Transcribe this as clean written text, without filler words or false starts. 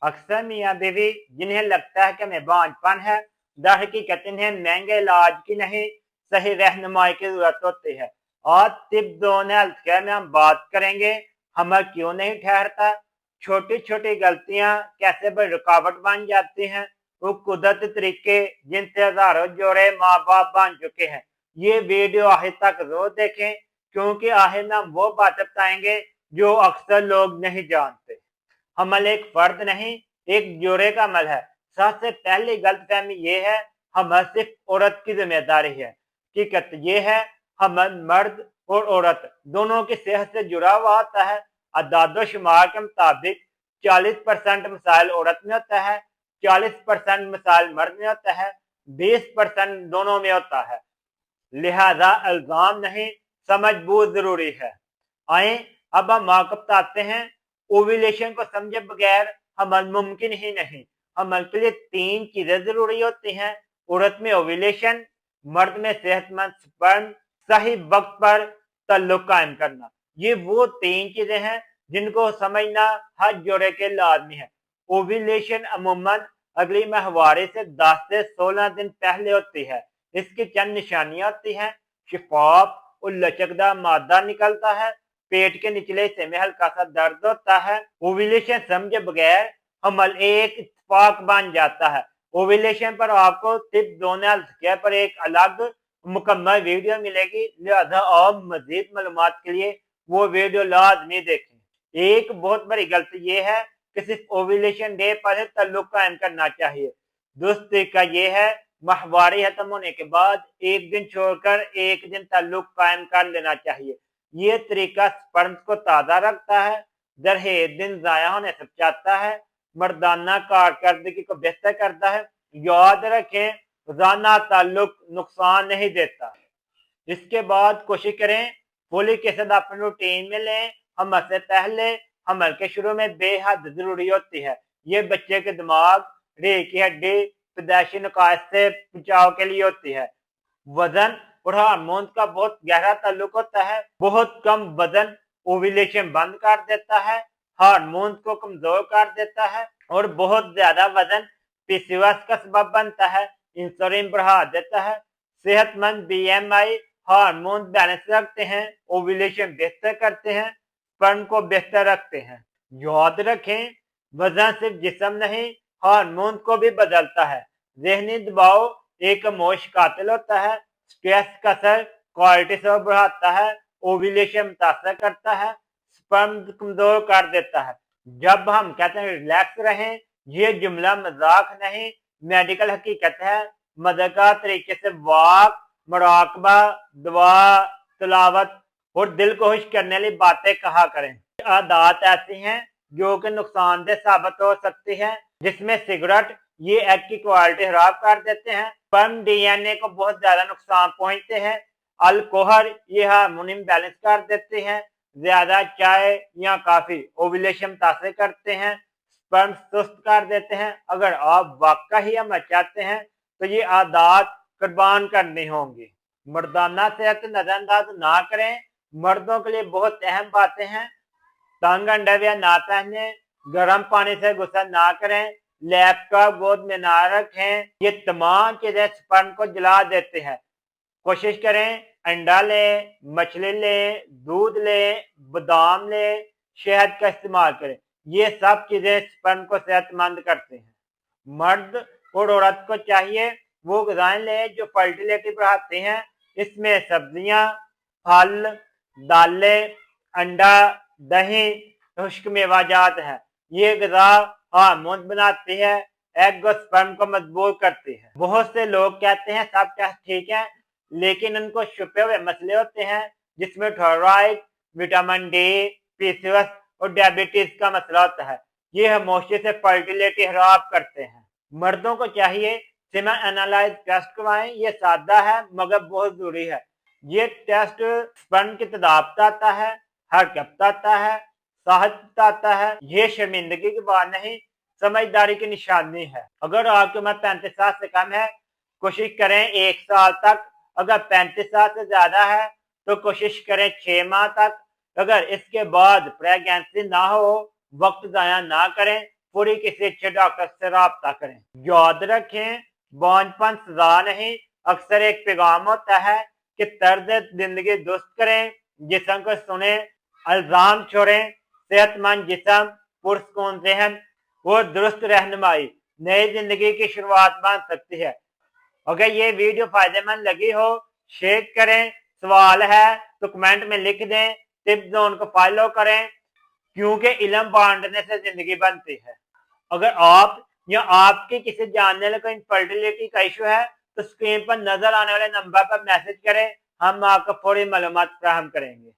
अक्सर मियाँ बीवी जिन्हें लगता है कि हमें बांझपन है, दरहकीकत इन्हें महंगे इलाज की नहीं, सही रहनुमाई की जरूरत होती है। आज तिब दोन हेल्थ केयर में हम बात करेंगे, हमर क्यों नहीं ठहरता, छोटी छोटी गलतियां कैसे बड़ी रुकावट बन जाती हैं, वो कुदरती तरीके जिनसे हजारों जोड़े माँ बाप बन चुके हैं। ये वीडियो आखिर तक जरूर देखें, क्योंकि आखिर में हम वो बातें बताएंगे जो अक्सर लोग नहीं जानते। हमल एक फर्द नहीं, एक जोड़े का अमल है। सबसे पहली गलतफहमी ये है, हमल सिर्फ औरत की जिम्मेदारी है। हकीकत ये है, हमल मर्द और औरत दोनों की सेहत से जुड़ा हुआ होता है। अदाद शुमार के मुताबिक 40% मसाइल औरत में होता है, 40% मसाइल मर्द में होता है, 20% दोनों में होता है। लिहाजा इल्जाम नहीं, समझ बहुत जरूरी है। आए अब हम आपको बताते हैं, ओव्यूलेशन को समझे बगैर हमल मुमकिन ही नहीं। हमल के लिए 3 चीजें जरूरी होती हैं, औरत में ओव्यूलेशन, मर्द में सेहतमंद स्पर्म, सही वक्त पर ताल्लुक कायम करना। ये वो 3 चीजें हैं जिनको समझना हर जोड़े के लाजमी है। ओव्यूलेशन अमूमन अगली माहवारी से 10 से 16 दिन पहले होती है। इसकी चंद निशानियां होती हैं, शिफाफ और लचकदार मादा निकलता है, पेट के निचले हिस्से में हल्का सा दर्द होता है। ओव्यूलेशन समझे बगैर हमल एक इत्तेफाक बन जाता है। ओव्यूलेशन पर आपको तिब दोनों हेल्थ केयर पर एक अलग मुकम्मल वीडियो मिलेगी, लिहाजा आप मजीद मालूमात के लिए वो वीडियो लाजमी देखें। एक बहुत बड़ी गलती ये है कि सिर्फ ओव्यूलेशन डे पर ताल्लुक कायम करना चाहिए। दुरुस्त तरीका ये है, माहवारी खत्म होने के बाद एक दिन छोड़कर एक दिन ताल्लुक कायम कर लेना चाहिए। ये तरीका स्पर्म को ताज़ा रखता है, दरहेज दिन ज़ाया होने से बचाता है, मर्दाना कारकर्दगी को बेहतर करता है। याद रखें, रोजाना ताल्लुक नुकसान नहीं देता। इसके बाद कोशिश करें फोलिक एसिड अपने रूटीन में लें। हमल से पहले हमल के शुरू में बेहद जरूरी होती है। ये बच्चे के दिमाग, रीढ़ की हड्डी, पैदाइशी नुकास से बचाव के लिए होती है। वजन और हार्मोन का बहुत गहरा ताल्लुक होता है। बहुत कम वजन ओव्यूलेशन बंद कर देता है, हार्मोन को कमजोर कर देता है, और बहुत ज्यादा वजन पीसीओएस का सबब बनता है, इंसुलिन बढ़ा देता है। सेहतमंद बीएमआई हार्मोन बैलेंस रखते हैं, ओव्यूलेशन बेहतर करते हैं, स्पर्म को बेहतर रखते हैं। याद रखें, वजन सिर्फ जिस्म नहीं, हार्मोन को भी बदलता है। जहनी दबाव एक मोश कातिल होता है, स्ट्रेस का असर कोर्टिसोल बढ़ाता है, ओव्यूलेशन मुतासर करता है, स्पर्म कमजोर कर देता है। जब हम कहते हैं रिलैक्स रहें, ये जुमला मजाक नहीं, मेडिकल हकीकत है। मदका तरीके से वाक, मुराकबा, दुआ, तिलावत और दिल को खुश करने वाली बातें कहा करें। आदत ऐसी हैं जो कि नुकसानदेह साबित हो सकती है, जिसमें सिगरेट, ये एग की क्वालिटी खराब कर देते हैं, स्पर्म डीएनए को बहुत ज्यादा नुकसान पहुंचते हैं, अल्कोहल ये हार्मोन बैलेंस कर देते हैं, ज्यादा चाय या काफी ओव्यूलेशन मुतासर करते हैं, स्पर्म सुस्त कर देते हैं। अगर आप वाकई अमल चाहते हैं तो ये आदत कुर्बान करनी होंगी। मर्दाना सेहत नजरअंदाज ना करें। मर्दों के लिए बहुत अहम बातें हैं, तंग अंडरवियर ना पहने, गर्म पानी से गुस्ल ना करें, लैपटॉप गोद में ना रखें। ये तमाम चीजें स्पर्म को जला देते हैं। कोशिश करें अंडा लें, मछली लें, दूध लें, बादाम लें, शहद का इस्तेमाल करें। ये सब चीजें स्पर्म को सेहतमंद करते हैं। मर्द और औरत को चाहिए वो ग़िज़ाएं लें जो फर्टिलिटी बढ़ाती हैं। इसमें सब्जियां, फल, दालें, अंडा, दही, खुश्क मेवाजात है। ये ग़िज़ा हार्मोन बनाती है, एग और स्पर्म को मजबूत करती है। बहुत से लोग कहते हैं सब टेस्ट ठीक है, लेकिन उनको छुपे हुए मसले होते हैं, जिसमें थायराइड, विटामिन डी, पीसीओएस और डायबिटीज का मसला होता है। ये खामोशी से फर्टिलिटी खराब करते हैं। मर्दों को चाहिए सीमेन एनालाइज टेस्ट करवाएं। ये सादा है मगर बहुत जरूरी है। ये टेस्ट स्पर्म की तादाद बताता है, हरकत बताता है, साहत बताता है। ये शर्मिंदगी की बात नहीं, समझदारी की निशानी है। अगर आपकी उम्र 35 साल से कम है, कोशिश करें 1 साल तक। अगर 35 साल से ज्यादा है तो कोशिश करें 6 माह तक। अगर इसके बाद प्रेगनेंसी ना हो, वक्त जाया ना करें, فوری کسی اچھے ڈاکٹر سے رابطہ کریں۔ یاد رکھیں بانجھپن سزا نہیں، اکثر ایک پیغام ہوتا ہے کہ طرز زندگی درست کریں، جسم کو سنیں، الزام چھوڑیں، صحت مند جسم، پرسکون ذہن اور درست رہنمائی نئی زندگی کی شروعات بن سکتی ہے۔ اگر یہ ویڈیو فائدہ مند لگی ہو شیئر کریں، سوال ہے تو کمنٹ میں لکھ دیں، ٹپ زون کو فالو کریں کیونکہ علم بانٹنے سے زندگی بنتی ہے۔ اگر آپ یا آپ کے کسی جاننے والے کو انفرٹیلٹی کا ایشو ہے تو اسکرین پر نظر آنے والے نمبر پر میسج کریں، ہم آپ کو فوری معلومات فراہم کریں گے۔